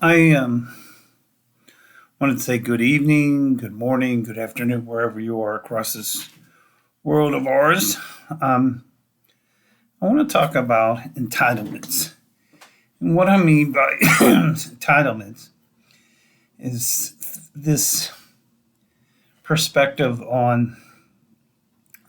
I wanted to say good evening, good morning, good afternoon, wherever you are across this world of ours. Um, I want to talk about entitlements. And what I mean by entitlements is this perspective on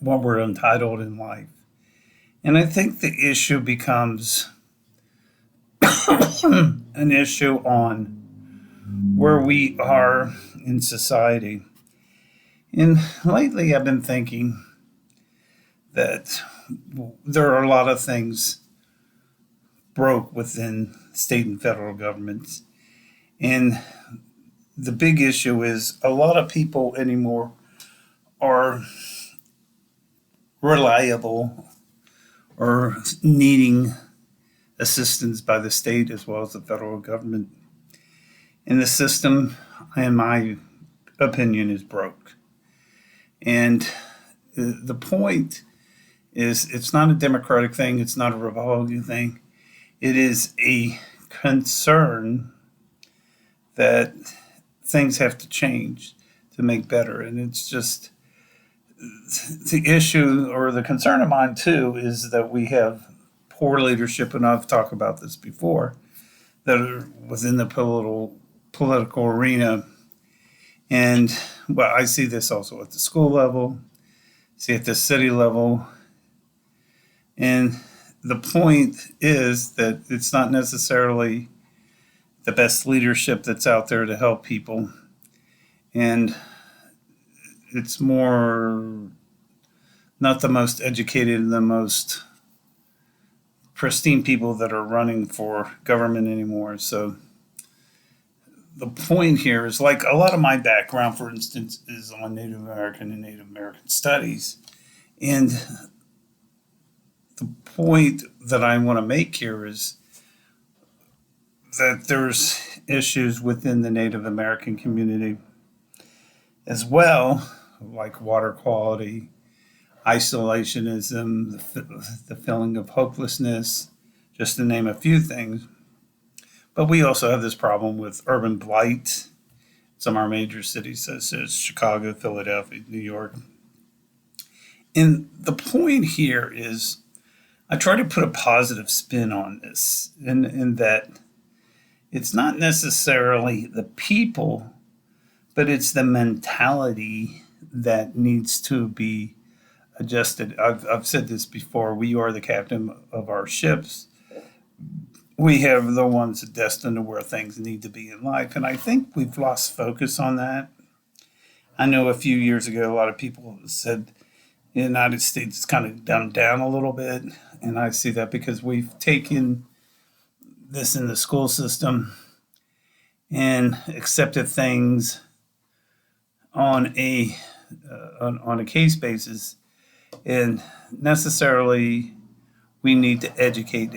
what we're entitled in life. And I think the issue becomes an issue on where we are in society. And lately, I've been thinking that there are a lot of things broke within state and federal governments. And the big issue is a lot of people anymore are reliable or needing assistance by the state as well as the federal government. And the system, in my opinion, is broke. And the point is it's not a Democratic thing, it's not a Republican thing. It is a concern that things have to change to make better. And it's just the issue or the concern of mine too is that we have poor leadership, and I've talked about this before, that are within the political arena. And well, I see this also at the school level, see at the city level. And the point is that it's not necessarily the best leadership that's out there to help people. And it's more not the most educated and the most pristine people that are running for government anymore. So the point here is like a lot of my background, for instance, is on Native American and Native American studies. And the point that I want to make here is that there's issues within the Native American community as well, like water quality, isolationism, the feeling of hopelessness, just to name a few things. But we also have this problem with urban blight. Some of our major cities, such as Chicago, Philadelphia, New York. And the point here is I try to put a positive spin on this, in that it's not necessarily the people, but it's the mentality that needs to be adjusted. I've said this before. We are the captain of our ships. We have the ones destined to where things need to be in life. And I think we've lost focus on that. I know a few years ago, a lot of people said the United States is kind of dumbed down a little bit. And I see that because we've taken this in the school system and accepted things on a case basis, and necessarily we need to educate.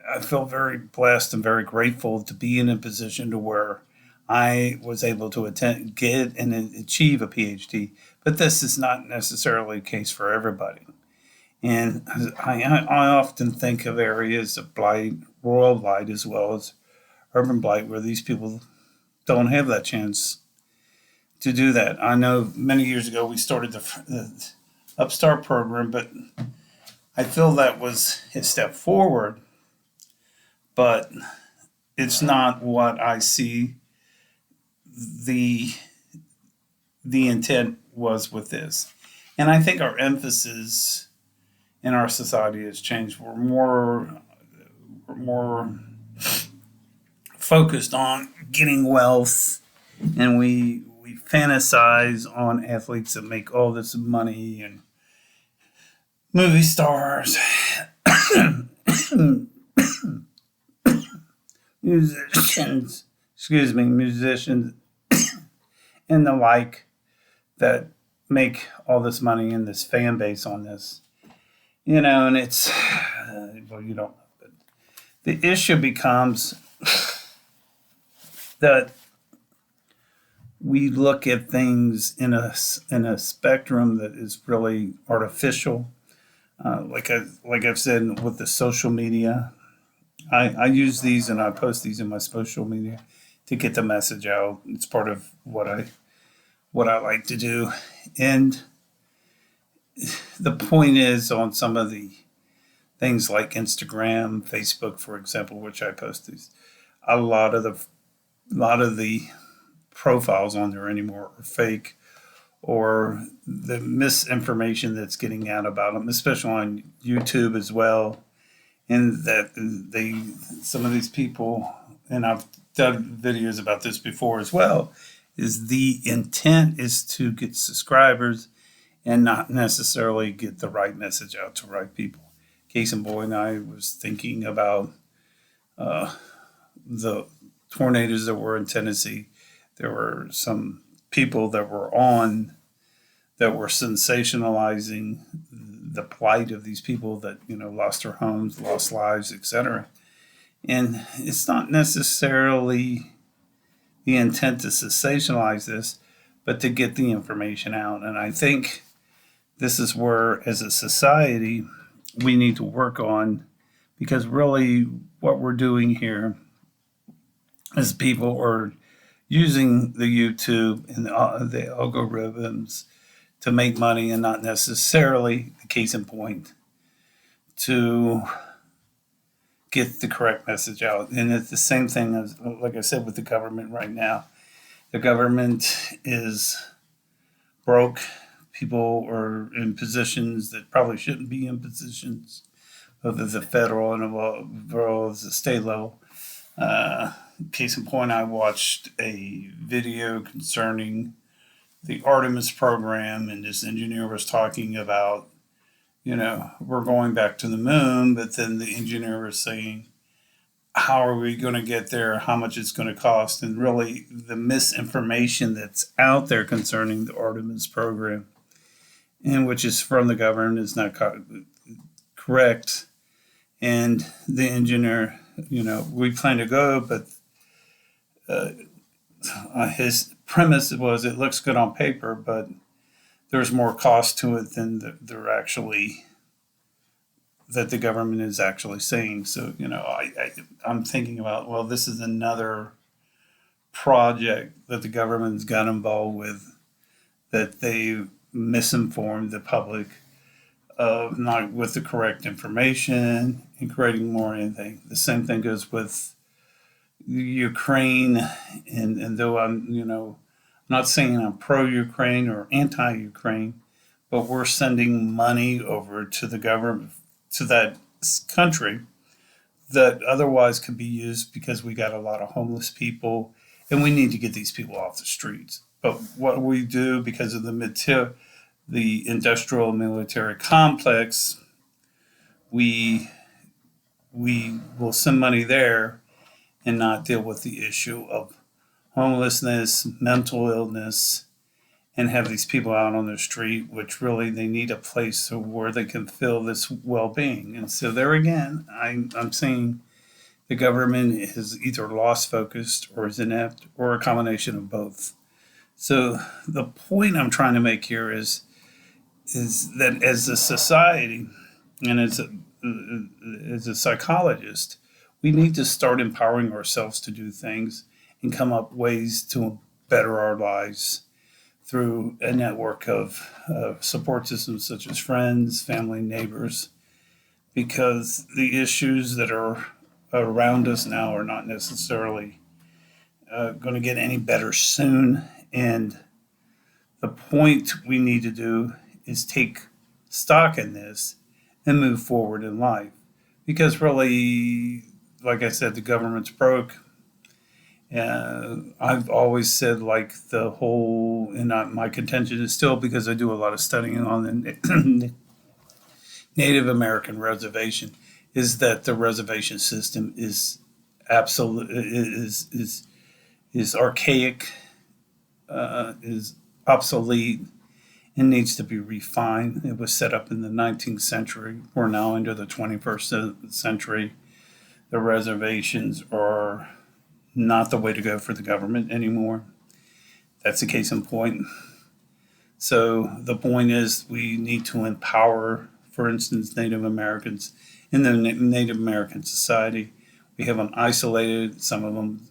I feel very blessed and very grateful to be in a position to where I was able to get and achieve a PhD, but this is not necessarily the case for everybody. And I often think of areas of blight, rural blight, as well as urban blight, where these people don't have that chance to do that. I know many years ago we started the Upstart program, but I feel that was a step forward, but it's not what I see the the intent was with this. And I think our emphasis in our society has changed. We're more focused on getting wealth, and we fantasize on athletes that make all this money and movie stars, musicians and the like, that make all this money and this fan base on this, and it's well, you don't. But the issue becomes that we look at things in a spectrum that is really artificial. Like I've said with the social media, I use these and I post these in my social media to get the message out. It's part of what I like to do. And the point is, on some of the things like Instagram, Facebook, for example, which I post these, a lot of the profiles on there anymore are fake, or the misinformation that's getting out about them, especially on YouTube as well. And that some of these people, and I've done videos about this before as well, is the intent is to get subscribers and not necessarily get the right message out to right people. Case in point, I was thinking about the tornadoes that were in Tennessee. There were some people that were sensationalizing the plight of these people that lost their homes, lost lives, etc. And it's not necessarily the intent to sensationalize this, but to get the information out. And I think this is where, as a society, we need to work on, because really what we're doing here is people are using the YouTube and the algorithms to make money, and not necessarily, the case in point, to get the correct message out. And it's the same thing as, like I said, with the government right now. The government is broke. People are in positions that probably shouldn't be in positions, both at the federal and as well as the state level. Case in point, I watched a video concerning the Artemis program, and this engineer was talking about, we're going back to the moon, but then the engineer was saying, how are we going to get there? How much it's going to cost? And really, the misinformation that's out there concerning the Artemis program, and which is from the government, is not correct. And the engineer, we plan to go, but his premise was, it looks good on paper, but there's more cost to it than that the government is actually saying. So, I'm thinking about, well, this is another project that the government's got involved with, that they misinformed the public of, not with the correct information and creating more anything. The same thing goes with Ukraine, and though I'm not saying I'm pro-Ukraine or anti-Ukraine, but we're sending money over to the government, to that country, that otherwise could be used, because we got a lot of homeless people and we need to get these people off the streets. But what we do, because of the industrial military complex, we will send money there and not deal with the issue of homelessness, mental illness, and have these people out on the street, which really they need a place where they can feel this well-being. And so there again, I'm saying the government has either lost focus or is inept, or a combination of both. So the point I'm trying to make here is that as a society and as a psychologist, we need to start empowering ourselves to do things and come up ways to better our lives through a network of support systems such as friends, family, neighbors, because the issues that are around us now are not necessarily going to get any better soon. And the point we need to do is take stock in this and move forward in life. Because really, like I said, the government's broke. I've always said, like, the whole, and my contention is still, because I do a lot of studying on the Native American reservation, is that the reservation system is absolute is archaic, is obsolete, and needs to be refined. It was set up in the 19th century. We're now into the 21st century. The reservations are not the way to go for the government anymore. That's the case in point. So the point is, we need to empower, for instance, Native Americans in the Native American society. We have them isolated. Some of them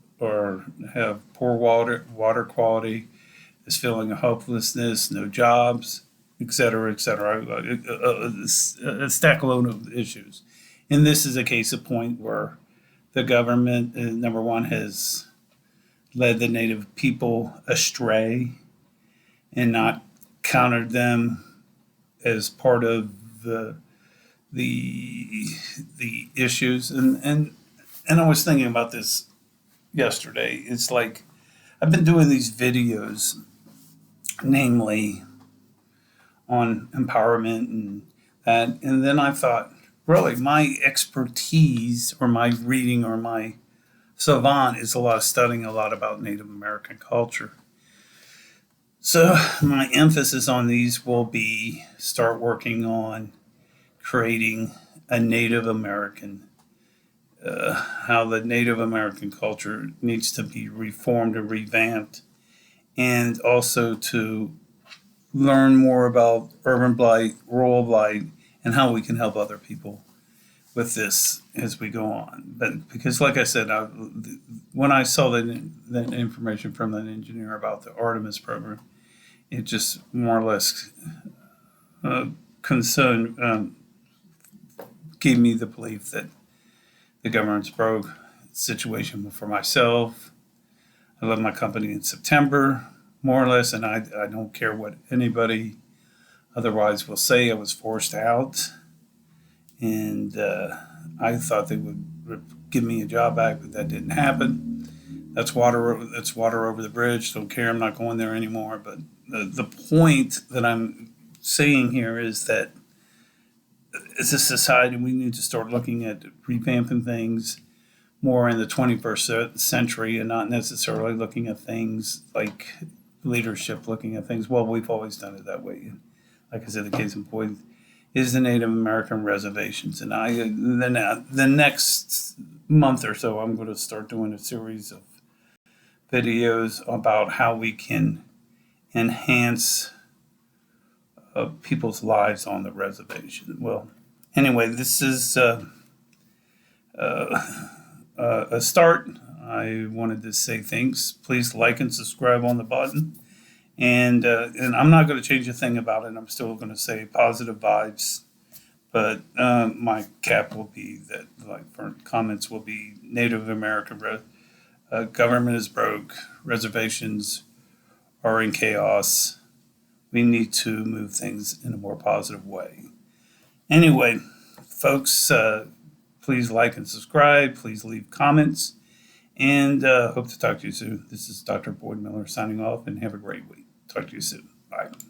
have poor water quality. This feeling of hopelessness, no jobs, et cetera, et cetera. A stack load of issues. And this is a case of point where the government, number one, has led the native people astray and not countered them as part of the issues. And I was thinking about this yesterday. It's like I've been doing these videos, namely on empowerment and that, and then I thought, really, my expertise or my reading or my savant is a lot of studying a lot about Native American culture. So my emphasis on these will be start working on creating a Native American, how the Native American culture needs to be reformed and revamped, and also to learn more about urban blight, rural blight, and how we can help other people with this as we go on. But because, like I said, when I saw that information from that engineer about the Artemis program, it just more or less concern gave me the belief that the government's broke. Situation for myself. I left my company in September, more or less, and I don't care what anybody otherwise will say. I was forced out, and I thought they would give me a job back, but that didn't happen. That's water. That's water over the bridge. Don't care. I'm not going there anymore. But the point that I'm saying here is that as a society, we need to start looking at revamping things more in the 21st century and not necessarily looking at things like leadership, looking at things, well, we've always done it that way. Like I said, the case in point is the Native American reservations. And the next month or so, I'm going to start doing a series of videos about how we can enhance people's lives on the reservation. Well, anyway, this is a start. I wanted to say thanks. Please like and subscribe on the button. And I'm not going to change a thing about it. I'm still going to say positive vibes. But my cap will be that, like, for comments will be Native American government is broke. Reservations are in chaos. We need to move things in a more positive way. Anyway, folks, please like and subscribe. Please leave comments. And hope to talk to you soon. This is Dr. Boyd Miller signing off, and have a great week. Talk to you soon. Bye.